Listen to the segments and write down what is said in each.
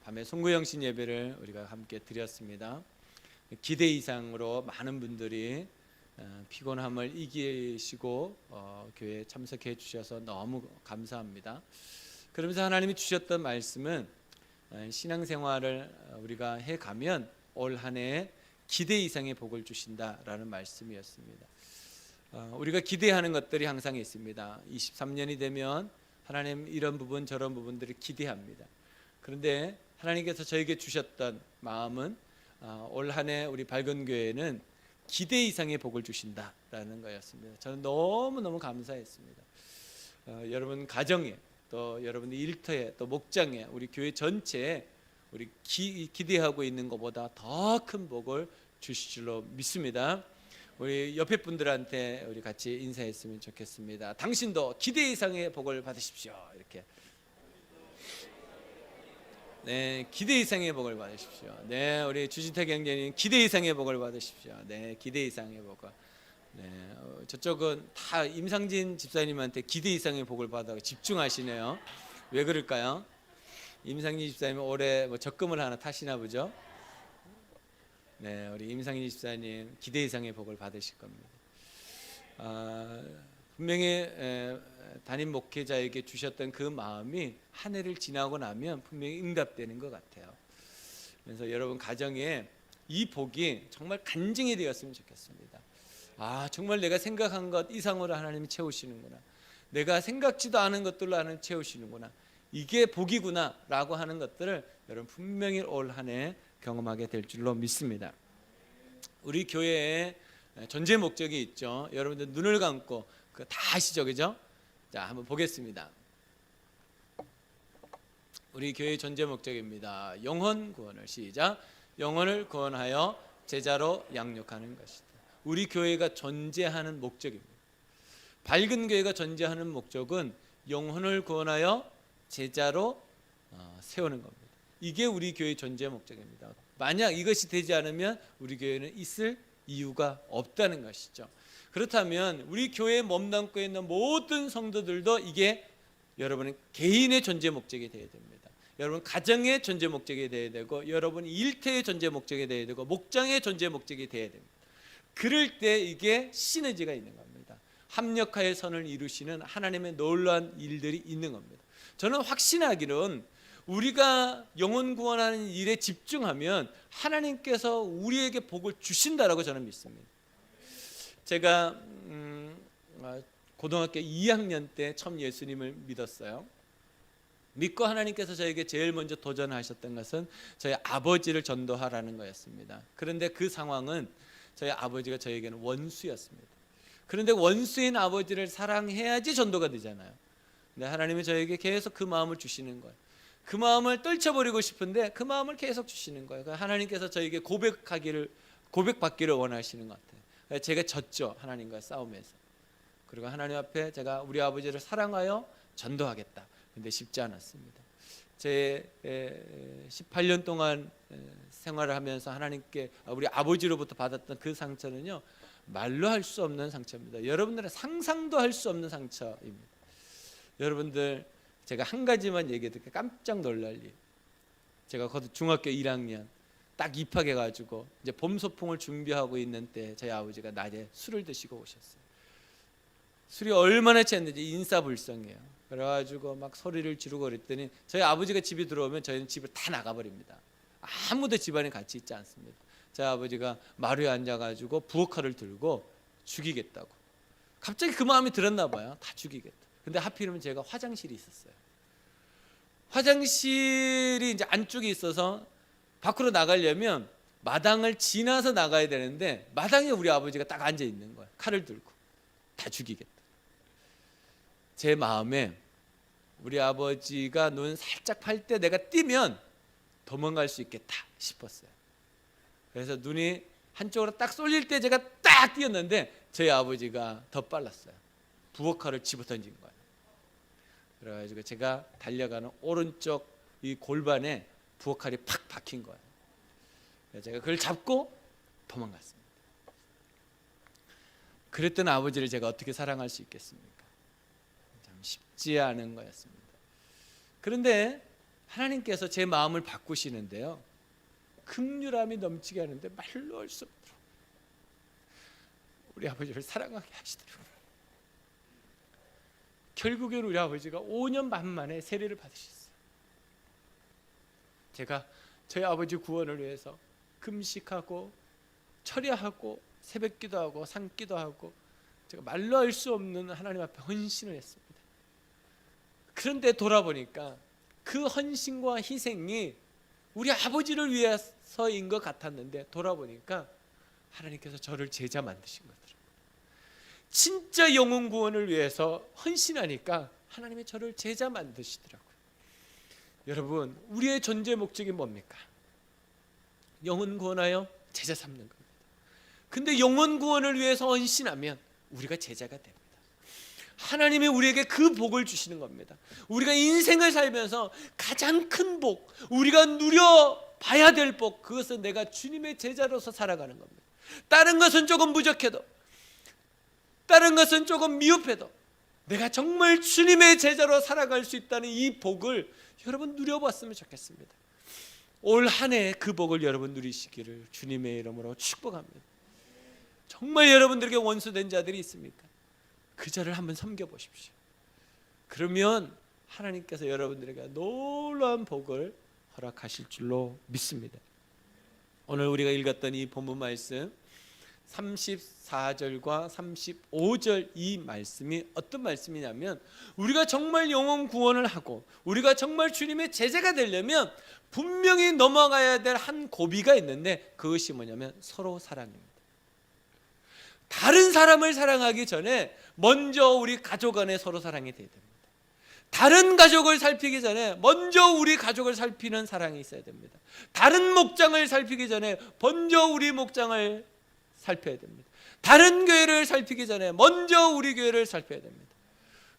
밤에 송구영신 예배를 우리가 함께 드렸습니다. 기대 이상으로 많은 분들이 피곤함을 이기시고 교회에 참석해 주셔서 너무 감사합니다. 그러면서 하나님이 주셨던 말씀은 신앙생활을 우리가 해가면 올 한 해에 기대 이상의 복을 주신다라는 말씀이었습니다. 우리가 기대하는 것들이 항상 있습니다. 23년이 되면 하나님 이런 부분 저런 부분들을 기대합니다. 그런데 하나님께서 저에게 주셨던 마음은 올 한 해 우리 밝은 교회는 기대 이상의 복을 주신다라는 거였습니다. 저는 너무너무 감사했습니다. 여러분 가정에 또 여러분 일터에 또 목장에 우리 교회 전체에 우리 기대하고 있는 것보다 더 큰 복을 주실 줄로 믿습니다. 우리 옆에 분들한테 우리 같이 인사했으면 좋겠습니다. 당신도 기대 이상의 복을 받으십시오. 이렇게. 네, 기대 이상의 복을 받으십시오. 네, 우리 주진택 형제님 기대 이상의 복을 받으십시오. 네, 기대 이상의 복을. 네, 저쪽은 다 임상진 집사님한테 기대 이상의 복을 받아 집중하시네요. 왜 그럴까요? 임상진 집사님 올해 뭐 적금을 하나 타시나 보죠. 네, 우리 임상진 집사님 기대 이상의 복을 받으실 겁니다. 분명히 담임 목회자에게 주셨던 그 마음이 한 해를 지나고 나면 분명히 응답되는 것 같아요. 그래서 여러분 가정에 이 복이 정말 간증이 되었으면 좋겠습니다. 정말 내가 생각한 것 이상으로 하나님이 채우시는구나. 내가 생각지도 않은 것들로 하나님 채우시는구나. 이게 복이구나 라고 하는 것들을 여러분 분명히 올 한 해 경험하게 될 줄로 믿습니다. 우리 교회에 존재 목적이 있죠. 여러분들 눈을 감고 다 아시죠, 그죠? 자, 한번 보겠습니다. 우리 교회의 존재 목적입니다. 영혼 구원을 시작. 영혼을 구원하여 제자로 양육하는 것이다. 우리 교회가 존재하는 목적입니다. 밝은 교회가 존재하는 목적은 영혼을 구원하여 제자로 세우는 겁니다. 이게 우리 교회의 존재 목적입니다. 만약 이것이 되지 않으면 우리 교회는 있을 이유가 없다는 것이죠. 그렇다면 우리 교회에 몸담고 있는 모든 성도들도 이게 여러분의 개인의 존재 목적이 되어야 됩니다. 여러분 가정의 존재 목적이 되어야 되고 여러분 일터의 존재 목적이 되어야 되고 목장의 존재 목적이 되어야 됩니다. 그럴 때 이게 시너지가 있는 겁니다. 합력하여 선을 이루시는 하나님의 놀라운 일들이 있는 겁니다. 저는 확신하기는 우리가 영혼 구원하는 일에 집중하면 하나님께서 우리에게 복을 주신다라고 저는 믿습니다. 제가 고등학교 2학년 때 처음 예수님을 믿었어요. 믿고 하나님께서 저에게 제일 먼저 도전하셨던 것은 저희 아버지를 전도하라는 거였습니다. 그런데 그 상황은 저희 아버지가 저에게는 원수였습니다. 그런데 원수인 아버지를 사랑해야지 전도가 되잖아요. 근데 하나님이 저에게 계속 그 마음을 주시는 거예요. 그 마음을 떨쳐버리고 싶은데 그 마음을 계속 주시는 거예요. 하나님께서 저에게 고백받기를 원하시는 것 같아요. 제가 졌죠, 하나님과 싸움에서. 그리고 하나님 앞에 제가 우리 아버지를 사랑하여 전도하겠다. 근데 쉽지 않았습니다. 제 18년 동안 생활을 하면서 하나님께 우리 아버지로부터 받았던 그 상처는요, 말로 할 수 없는 상처입니다. 여러분들은 상상도 할 수 없는 상처입니다. 여러분들 제가 한 가지만 얘기해도 깜짝 놀랄 일. 제가 중학교 1학년 딱 입학해가지고 이제 봄 소풍을 준비하고 있는 때 저희 아버지가 낮에 술을 드시고 오셨어요. 술이 얼마나 취했는지 인사불성이에요. 그래가지고 막 소리를 지르고 그랬더니 저희 아버지가 집에 들어오면 저희는 집을 다 나가버립니다. 아무도 집안에 같이 있지 않습니다. 저희 아버지가 마루에 앉아가지고 부엌칼을 들고 죽이겠다고. 갑자기 그 마음이 들었나 봐요. 다 죽이겠다. 근데 하필이면 제가 화장실이 있었어요. 화장실이 이제 안쪽에 있어서 밖으로 나가려면 마당을 지나서 나가야 되는데 마당에 우리 아버지가 딱 앉아 있는 거예요. 칼을 들고 다 죽이겠다. 제 마음에 우리 아버지가 눈 살짝 팔 때 내가 뛰면 도망갈 수 있겠다 싶었어요. 그래서 눈이 한쪽으로 딱 쏠릴 때 제가 딱 뛰었는데 저희 아버지가 더 빨랐어요. 부엌칼을 집어던진 거예요. 그래가지고 제가 달려가는 오른쪽 이 골반에 부엌칼이 팍 박힌 거예요. 그래서 제가 그걸 잡고 도망갔습니다. 그랬던 아버지를 제가 어떻게 사랑할 수 있겠습니까? 참 쉽지 않은 거였습니다. 그런데 하나님께서 제 마음을 바꾸시는데요, 긍휼함이 넘치게 하는데 말로 할 수 없도록 우리 아버지를 사랑하게 하시더라고요. 결국엔 우리 아버지가 5년 반 만에 세례를 받으셨어요. 제가 저희 아버지 구원을 위해서 금식하고 철야하고 새벽기도하고 산기도하고 제가 말로 할 수 없는 하나님 앞에 헌신을 했습니다. 그런데 돌아보니까 그 헌신과 희생이 우리 아버지를 위해서인 것 같았는데 돌아보니까 하나님께서 저를 제자 만드신 거더라고요. 진짜 영혼 구원을 위해서 헌신하니까 하나님이 저를 제자 만드시더라고요. 여러분, 우리의 존재 목적이 뭡니까? 영혼 구원하여 제자 삼는 겁니다. 근데 영혼 구원을 위해서 헌신하면 우리가 제자가 됩니다. 하나님이 우리에게 그 복을 주시는 겁니다. 우리가 인생을 살면서 가장 큰 복, 우리가 누려봐야 될 복, 그것은 내가 주님의 제자로서 살아가는 겁니다. 다른 것은 조금 부족해도, 다른 것은 조금 미흡해도 내가 정말 주님의 제자로 살아갈 수 있다는 이 복을 여러분 누려봤으면 좋겠습니다. 올 한 해 그 복을 여러분 누리시기를 주님의 이름으로 축복합니다. 정말 여러분들에게 원수된 자들이 있습니까? 그 자를 한번 섬겨보십시오. 그러면 하나님께서 여러분들에게 놀라운 복을 허락하실 줄로 믿습니다. 오늘 우리가 읽었던 이 본문 말씀 34절과 35절 이 말씀이 어떤 말씀이냐면, 우리가 정말 영혼 구원을 하고 우리가 정말 주님의 제자가 되려면 분명히 넘어가야 될 한 고비가 있는데, 그것이 뭐냐면 서로 사랑입니다. 다른 사람을 사랑하기 전에 먼저 우리 가족 안에 서로 사랑이 돼야 됩니다. 다른 가족을 살피기 전에 먼저 우리 가족을 살피는 사랑이 있어야 됩니다. 다른 목장을 살피기 전에 먼저 우리 목장을 살펴야 됩니다. 다른 교회를 살피기 전에 먼저 우리 교회를 살펴야 됩니다.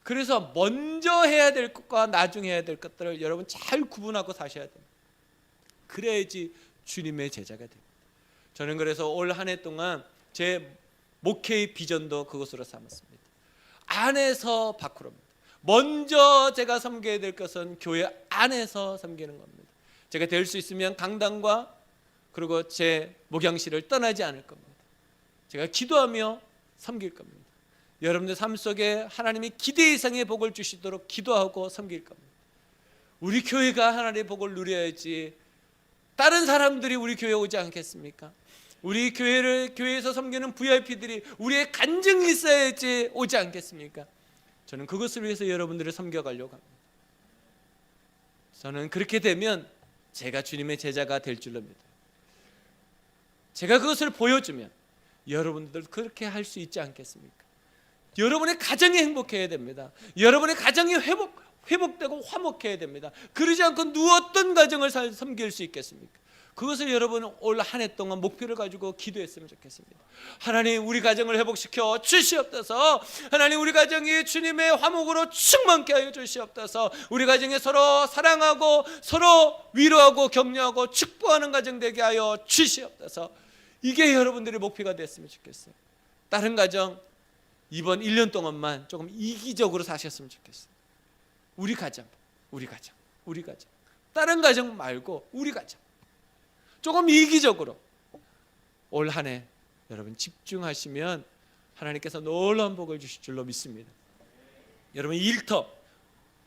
그래서 먼저 해야 될 것과 나중에 해야 될 것들을 여러분 잘 구분하고 사셔야 됩니다. 그래야지 주님의 제자가 됩니다. 저는 그래서 올 한 해 동안 제 목회의 비전도 그것으로 삼았습니다. 안에서 밖으로입니다. 먼저 제가 섬겨야 될 것은 교회 안에서 섬기는 겁니다. 제가 될 수 있으면 강단과 그리고 제 목양실을 떠나지 않을 겁니다. 제가 기도하며 섬길 겁니다. 여러분들 삶 속에 하나님이 기대 이상의 복을 주시도록 기도하고 섬길 겁니다. 우리 교회가 하나님의 복을 누려야지 다른 사람들이 우리 교회에 오지 않겠습니까? 우리 교회에서 섬기는 VIP들이 우리의 간증이 있어야지 오지 않겠습니까? 저는 그것을 위해서 여러분들을 섬겨가려고 합니다. 저는 그렇게 되면 제가 주님의 제자가 될 줄로 믿어요. 제가 그것을 보여주면 여러분들 그렇게 할 수 있지 않겠습니까? 여러분의 가정이 행복해야 됩니다. 여러분의 가정이 회복되고 화목해야 됩니다. 그러지 않고 어떤 가정을 섬길 수 있겠습니까? 그것을 여러분 올 한 해 동안 목표를 가지고 기도했으면 좋겠습니다. 하나님, 우리 가정을 회복시켜 주시옵소서. 하나님, 우리 가정이 주님의 화목으로 충만케 하여 주시옵소서. 우리 가정에 서로 사랑하고 서로 위로하고 격려하고 축복하는 가정 되게 하여 주시옵소서. 이게 여러분들의 목표가 됐으면 좋겠어요. 다른 가정 이번 1년 동안만 조금 이기적으로 사셨으면 좋겠어요. 우리 가정. 다른 가정 말고 우리 가정. 조금 이기적으로 올 한 해 여러분 집중하시면 하나님께서 놀라운 복을 주실 줄로 믿습니다. 여러분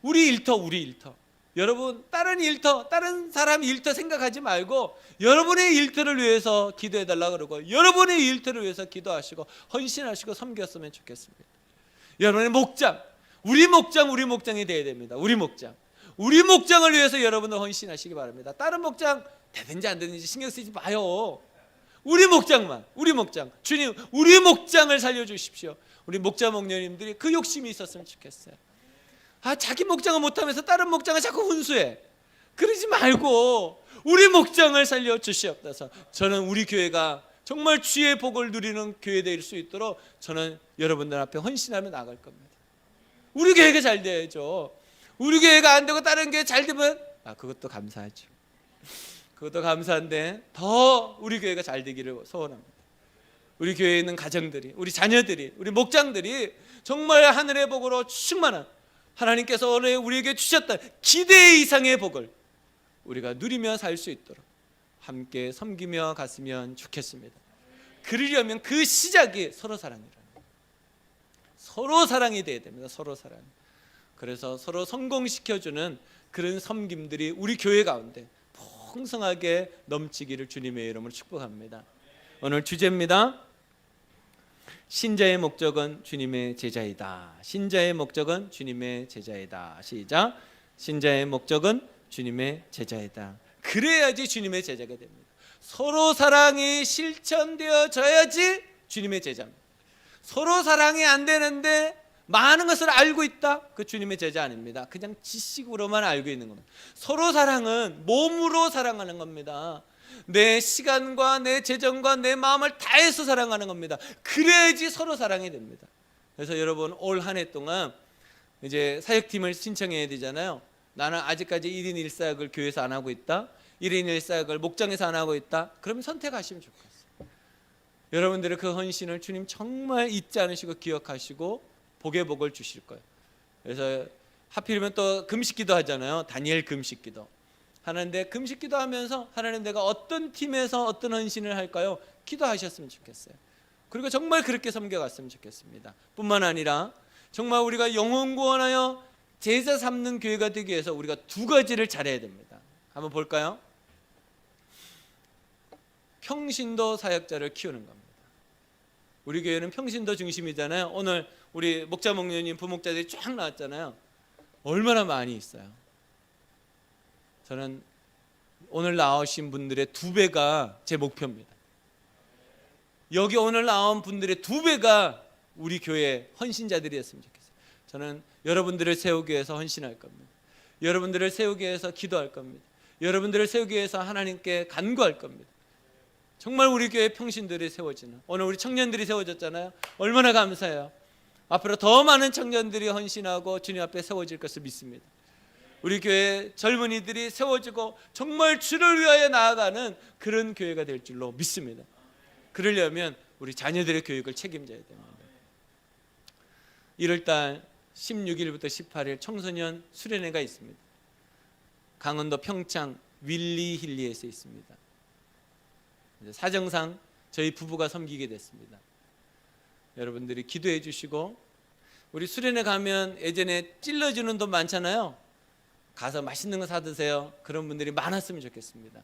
우리 일터 여러분 다른 사람 일터 생각하지 말고 여러분의 일터를 위해서 기도해달라고 그러고 여러분의 일터를 위해서 기도하시고 헌신하시고 섬겼으면 좋겠습니다. 여러분의 목장, 우리 목장이 되어야 됩니다. 우리 목장을 위해서 여러분은 헌신하시기 바랍니다. 다른 목장 되든지 안 되든지 신경 쓰지 마요. 우리 목장, 주님 우리 목장을 살려주십시오. 우리 목자 목녀님들이 그 욕심이 있었으면 좋겠어요. 자기 목장을 못하면서 다른 목장을 자꾸 훈수해. 그러지 말고 우리 목장을 살려주시옵소서. 저는 우리 교회가 정말 주의 복을 누리는 교회 될 수 있도록 저는 여러분들 앞에 헌신하며 나갈 겁니다. 우리 교회가 잘 돼야죠. 우리 교회가 안 되고 다른 교회 잘 되면 그것도 감사하죠. 그것도 감사한데 더 우리 교회가 잘 되기를 소원합니다. 우리 교회에 있는 가정들이, 우리 자녀들이, 우리 목장들이 정말 하늘의 복으로 충만한 하나님께서 오늘 우리에게 주셨던 기대 이상의 복을 우리가 누리며 살 수 있도록 함께 섬기며 갔으면 좋겠습니다. 그러려면 그 시작이 서로 사랑이라는 거예요. 서로 사랑이 돼야 됩니다. 서로 사랑. 그래서 서로 성공시켜주는 그런 섬김들이 우리 교회 가운데 풍성하게 넘치기를 주님의 이름으로 축복합니다. 오늘 주제입니다. 신자의 목적은 주님의 제자이다. 신자의 목적은 주님의 제자이다. 시작. 신자의 목적은 주님의 제자이다. 그래야지 주님의 제자가 됩니다. 서로 사랑이 실천되어져야지 주님의 제자입니다. 서로 사랑이 안 되는데 많은 것을 알고 있다? 그 주님의 제자 아닙니다. 그냥 지식으로만 알고 있는 겁니다. 서로 사랑은 몸으로 사랑하는 겁니다. 내 시간과 내 재정과 내 마음을 다해서 사랑하는 겁니다. 그래야지 서로 사랑이 됩니다. 그래서 여러분 올 한 해 동안 이제 사역팀을 신청해야 되잖아요. 나는 아직까지 1인 1사역을 교회에서 안 하고 있다. 1인 1사역을 목장에서 안 하고 있다. 그러면 선택하시면 좋겠어요. 여러분들의 그 헌신을 주님 정말 잊지 않으시고 기억하시고 복의 복을 주실 거예요. 그래서 하필이면 또 금식기도 하잖아요. 다니엘 금식기도 하는데 금식기도 하면서 하나님 내가 어떤 팀에서 어떤 헌신을 할까요? 기도하셨으면 좋겠어요. 그리고 정말 그렇게 섬겨갔으면 좋겠습니다. 뿐만 아니라 정말 우리가 영혼 구원하여 제자 삼는 교회가 되기 위해서 우리가 두 가지를 잘해야 됩니다. 한번 볼까요? 평신도 사역자를 키우는 겁니다. 우리 교회는 평신도 중심이잖아요. 오늘 우리 목자 목녀님 부목자들이 쫙 나왔잖아요. 얼마나 많이 있어요. 저는 오늘 나오신 분들의 2배가 제 목표입니다. 여기 오늘 나온 분들의 2배가 우리 교회 헌신자들이었으면 좋겠어요. 저는 여러분들을 세우기 위해서 헌신할 겁니다. 여러분들을 세우기 위해서 기도할 겁니다. 여러분들을 세우기 위해서 하나님께 간구할 겁니다. 정말 우리 교회 평신들이 세워지는, 오늘 우리 청년들이 세워졌잖아요. 얼마나 감사해요. 앞으로 더 많은 청년들이 헌신하고 주님 앞에 세워질 것을 믿습니다. 우리 교회 젊은이들이 세워지고 정말 주를 위하여 나아가는 그런 교회가 될 줄로 믿습니다. 그러려면 우리 자녀들의 교육을 책임져야 됩니다. 1월달 16일부터 18일 청소년 수련회가 있습니다. 강원도 평창 윌리힐리에서 있습니다. 사정상 저희 부부가 섬기게 됐습니다. 여러분들이 기도해 주시고, 우리 수련회 가면 예전에 찔러주는 돈 많잖아요. 가서 맛있는 거 사드세요. 그런 분들이 많았으면 좋겠습니다.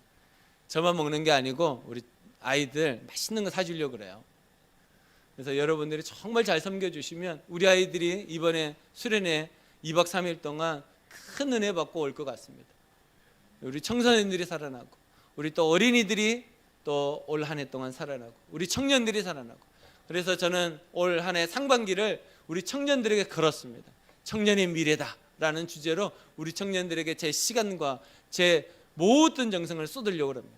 저만 먹는 게 아니고 우리 아이들 맛있는 거 사주려고 그래요. 그래서 여러분들이 정말 잘 섬겨주시면 우리 아이들이 이번에 수련회 2박 3일 동안 큰 은혜 받고 올 것 같습니다. 우리 청소년들이 살아나고, 우리 또 어린이들이 또 올 한 해 동안 살아나고, 우리 청년들이 살아나고. 그래서 저는 올 한 해 상반기를 우리 청년들에게 걸었습니다. 청년의 미래다라는 주제로 우리 청년들에게 제 시간과 제 모든 정성을 쏟으려고 합니다.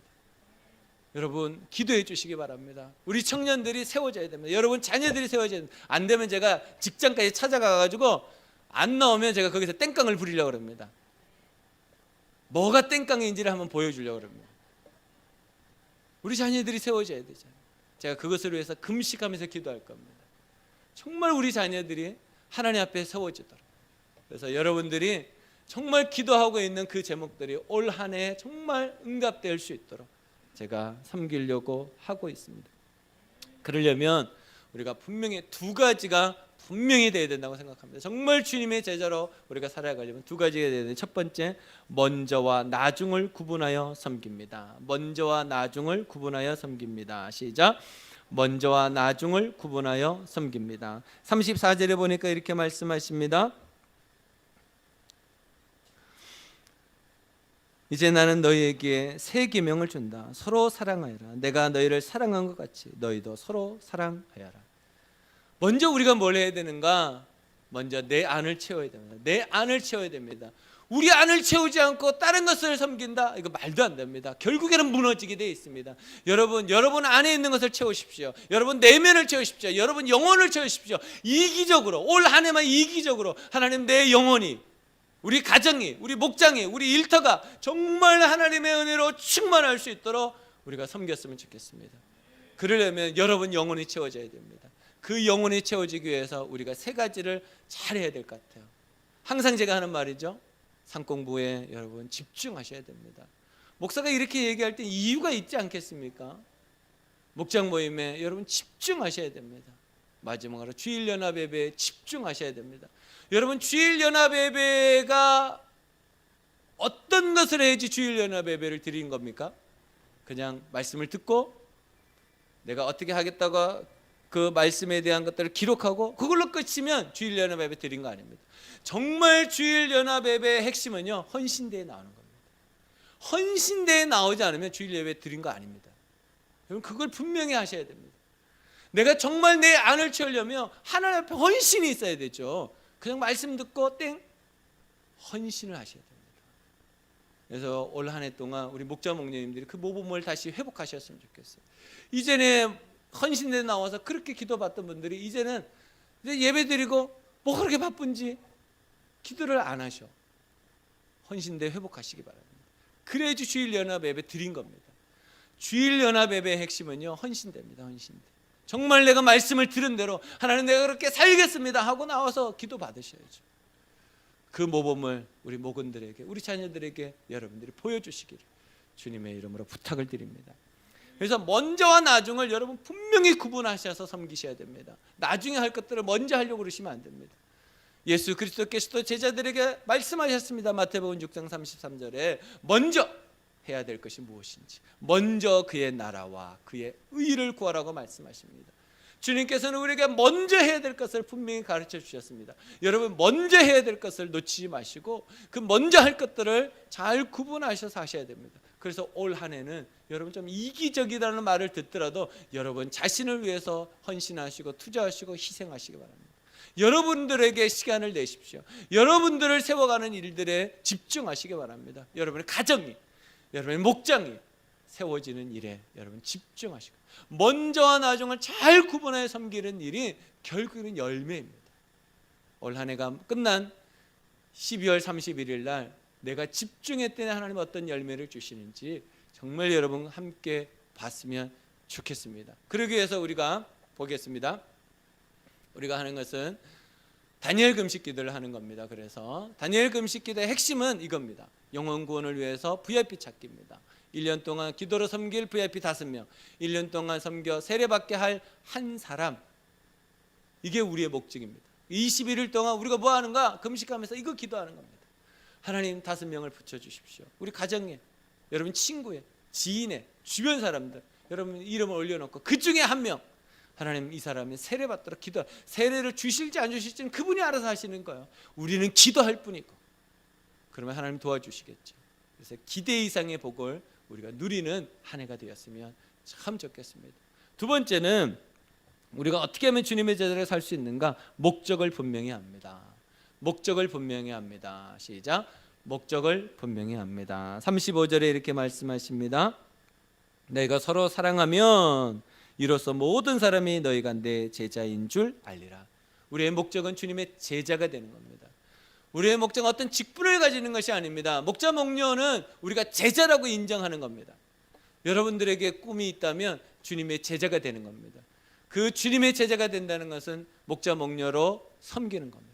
여러분 기도해 주시기 바랍니다. 우리 청년들이 세워져야 됩니다. 여러분 자녀들이 세워져야 됩니다. 안 되면 제가 직장까지 찾아가가지고 안 나오면 제가 거기서 땡깡을 부리려고 합니다. 뭐가 땡깡인지를 한번 보여주려고 합니다. 우리 자녀들이 세워져야 되잖아요. 제가 그것을 위해서 금식하면서 기도할 겁니다. 정말 우리 자녀들이 하나님 앞에 세워지도록. 그래서 여러분들이 정말 기도하고 있는 그 제목들이 올 한 해 정말 응답될 수 있도록 제가 섬기려고 하고 있습니다. 그러려면 우리가 분명히 2가지가 분명히 돼야 된다고 생각합니다. 정말 주님의 제자로 우리가 살아가려면 2가지가 돼야 되는데, 첫 번째, 먼저와 나중을 구분하여 섬깁니다. 먼저와 나중을 구분하여 섬깁니다. 시작. 먼저와 나중을 구분하여 섬깁니다. 34절에 보니까 이렇게 말씀하십니다. 이제 나는 너희에게 새 계명을 준다. 서로 사랑하여라. 내가 너희를 사랑한 것 같이 너희도 서로 사랑하여라. 먼저 우리가 뭘 해야 되는가? 먼저 내 안을 채워야 됩니다. 내 안을 채워야 됩니다. 우리 안을 채우지 않고 다른 것을 섬긴다? 이거 말도 안 됩니다. 결국에는 무너지게 되어 있습니다. 여러분 안에 있는 것을 채우십시오. 여러분 내면을 채우십시오. 여러분 영혼을 채우십시오. 이기적으로, 올 한 해만 이기적으로 하나님 내 영혼이, 우리 가정이, 우리 목장이, 우리 일터가 정말 하나님의 은혜로 충만할 수 있도록 우리가 섬겼으면 좋겠습니다. 그러려면 여러분 영혼이 채워져야 됩니다. 그 영혼이 채워지기 위해서 우리가 3가지를 잘해야 될 것 같아요. 항상 제가 하는 말이죠. 상공부에 여러분 집중하셔야 됩니다. 목사가 이렇게 얘기할 때 이유가 있지 않겠습니까? 목장 모임에 여러분 집중하셔야 됩니다. 마지막으로 주일연합예배에 집중하셔야 됩니다. 여러분 주일연합예배가 어떤 것을 해야지 주일연합예배를 드린 겁니까? 그냥 말씀을 듣고 내가 어떻게 하겠다고 그 말씀에 대한 것들을 기록하고 그걸로 끝이면 주일연합예배 드린 거 아닙니다. 정말 주일연합예배의 핵심은요, 헌신대에 나오는 겁니다. 헌신대에 나오지 않으면 주일예배 드린 거 아닙니다. 여러분 그걸 분명히 하셔야 됩니다. 내가 정말 내 안을 채우려면 하나님 앞에 헌신이 있어야 되죠. 그냥 말씀 듣고 땡, 헌신을 하셔야 됩니다. 그래서 올 한 해 동안 우리 목자 목녀님들이 그 모범을 다시 회복하셨으면 좋겠어요. 이전에 헌신대에 나와서 그렇게 기도받던 분들이 이제는 이제 예배 드리고 뭐 그렇게 바쁜지 기도를 안 하셔. 헌신대 회복하시기 바랍니다. 그래야지 주일연합예배 드린 겁니다. 주일연합예배의 핵심은요, 헌신대입니다. 헌신대. 정말 내가 말씀을 들은 대로 하나님 내가 그렇게 살겠습니다 하고 나와서 기도 받으셔야죠. 그 모범을 우리 목원들에게, 우리 자녀들에게 여러분들이 보여주시기를 주님의 이름으로 부탁을 드립니다. 그래서 먼저와 나중을 여러분 분명히 구분하셔서 섬기셔야 됩니다. 나중에 할 것들을 먼저 하려고 그러시면 안 됩니다. 예수 그리스도께서도 제자들에게 말씀하셨습니다. 마태복음 6장 33절에 먼저 해야 될 것이 무엇인지, 먼저 그의 나라와 그의 의를 구하라고 말씀하십니다. 주님께서는 우리에게 먼저 해야 될 것을 분명히 가르쳐 주셨습니다. 여러분 먼저 해야 될 것을 놓치지 마시고 그 먼저 할 것들을 잘 구분하셔서 하셔야 됩니다. 그래서 올 한 해는 여러분 좀 이기적이라는 말을 듣더라도 여러분 자신을 위해서 헌신하시고 투자하시고 희생하시기 바랍니다. 여러분들에게 시간을 내십시오. 여러분들을 세워가는 일들에 집중하시기 바랍니다. 여러분의 가정이, 여러분의 목장이 세워지는 일에 여러분 집중하시고 먼저와 나중을 잘 구분하여 섬기는 일이 결국은 열매입니다. 올 한 해가 끝난 12월 31일 날 내가 집중했더니 하나님 어떤 열매를 주시는지 정말 여러분 함께 봤으면 좋겠습니다. 그러기 위해서 우리가 보겠습니다. 우리가 하는 것은 다니엘 금식 기도를 하는 겁니다. 그래서 다니엘 금식 기도의 핵심은 이겁니다. 영혼 구원을 위해서 VIP 찾기입니다. 1년 동안 기도로 섬길 VIP 5명, 1년 동안 섬겨 세례받게 할 한 사람, 이게 우리의 목적입니다. 21일 동안 우리가 뭐 하는가? 금식하면서 이거 기도하는 겁니다. 하나님 5명을 붙여주십시오. 우리 가정에, 여러분 친구에, 지인에, 주변 사람들 여러분 이름을 올려놓고 그 중에 한 명, 하나님 이 사람이 세례받도록 기도, 세례를 주실지 안 주실지는 그분이 알아서 하시는 거예요. 우리는 기도할 뿐이고. 그러면 하나님 도와주시겠죠. 그래서 기대 이상의 복을 우리가 누리는 한 해가 되었으면 참 좋겠습니다. 두 번째는 우리가 어떻게 하면 주님의 제자를 살 수 있는가? 목적을 분명히 합니다. 목적을 분명히 합니다. 시작. 목적을 분명히 합니다. 35절에 이렇게 말씀하십니다. 내가 서로 사랑하면 이로써 모든 사람이 너희가 내 제자인 줄 알리라. 우리의 목적은 주님의 제자가 되는 겁니다. 우리의 목적은 어떤 직분을 가지는 것이 아닙니다. 목자 목녀는 우리가 제자라고 인정하는 겁니다. 여러분들에게 꿈이 있다면 주님의 제자가 되는 겁니다. 그 주님의 제자가 된다는 것은 목자 목녀로 섬기는 겁니다.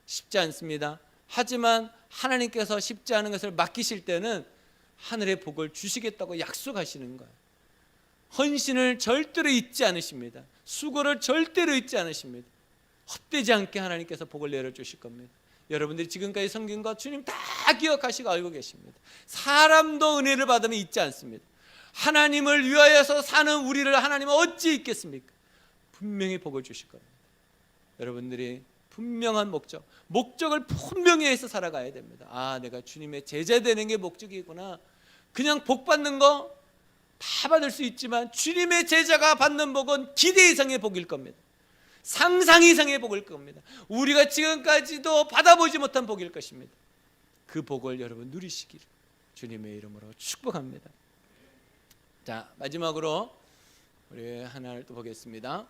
쉽지 않습니다. 하지만 하나님께서 쉽지 않은 것을 맡기실 때는 하늘의 복을 주시겠다고 약속하시는 거예요. 헌신을 절대로 잊지 않으십니다. 수고를 절대로 잊지 않으십니다. 헛되지 않게 하나님께서 복을 내려주실 겁니다. 여러분들이 지금까지 섬긴 것 주님 다 기억하시고 알고 계십니다. 사람도 은혜를 받으면 잊지 않습니다. 하나님을 위하여서 사는 우리를 하나님은 어찌 잊겠습니까? 분명히 복을 주실 겁니다. 여러분들이 분명한 목적을 분명히 해서 살아가야 됩니다. 아, 내가 주님의 제자 되는 게 목적이구나. 그냥 복 받는 거 다 받을 수 있지만 주님의 제자가 받는 복은 기대 이상의 복일 겁니다. 상상 이상의 복일 겁니다. 우리가 지금까지도 받아보지 못한 복일 것입니다. 그 복을 여러분 누리시기를 주님의 이름으로 축복합니다. 자, 마지막으로 우리 하나를 또 보겠습니다.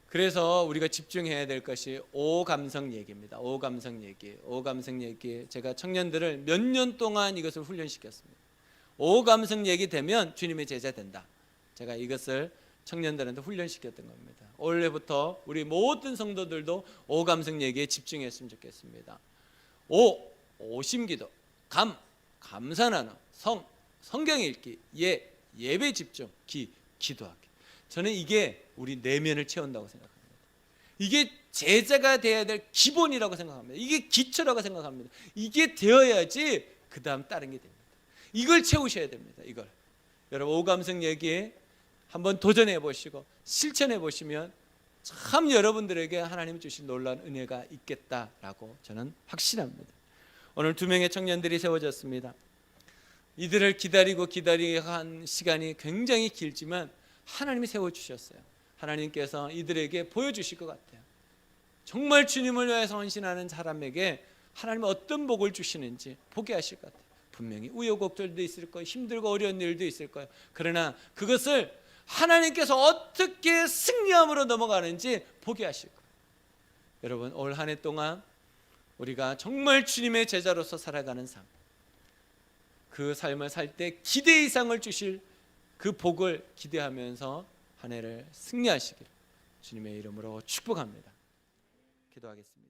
그래서 우리가 집중해야 될 것이 오감성 얘기입니다. 오감성 얘기. 제가 청년들을 몇 년 동안 이것을 훈련시켰습니다. 오감성 얘기 되면 주님의 제자 된다. 제가 이것을 청년들한테 훈련시켰던 겁니다. 올해부터 우리 모든 성도들도 오감성 얘기에 집중했으면 좋겠습니다. 오심기도, 감사 나눠, 성경 읽기, 예배 집중, 기도하기. 저는 이게 우리 내면을 채운다고 생각합니다. 이게 제자가 돼야 될 기본이라고 생각합니다. 이게 기초라고 생각합니다. 이게 되어야지 그 다음 다른 게 됩니다. 이걸 채우셔야 됩니다. 이걸. 여러분 오감성 얘기 한번 도전해 보시고 실천해 보시면 참 여러분들에게 하나님 주신 놀라운 은혜가 있겠다라고 저는 확신합니다. 오늘 2명의 청년들이 세워졌습니다. 이들을 기다리고 한 시간이 굉장히 길지만 하나님이 세워주셨어요. 하나님께서 이들에게 보여주실 것 같아요. 정말 주님을 위해서 헌신하는 사람에게 하나님은 어떤 복을 주시는지 보게 하실 것 같아요. 분명히 우여곡절도 있을 거예요. 힘들고 어려운 일도 있을 거예요. 그러나 그것을 하나님께서 어떻게 승리함으로 넘어가는지 보게 하실 거예요. 여러분 올 한 해 동안 우리가 정말 주님의 제자로서 살아가는 삶, 그 삶을 살 때 기대 이상을 주실 그 복을 기대하면서 한 해를 승리하시기를 주님의 이름으로 축복합니다. 기도하겠습니다.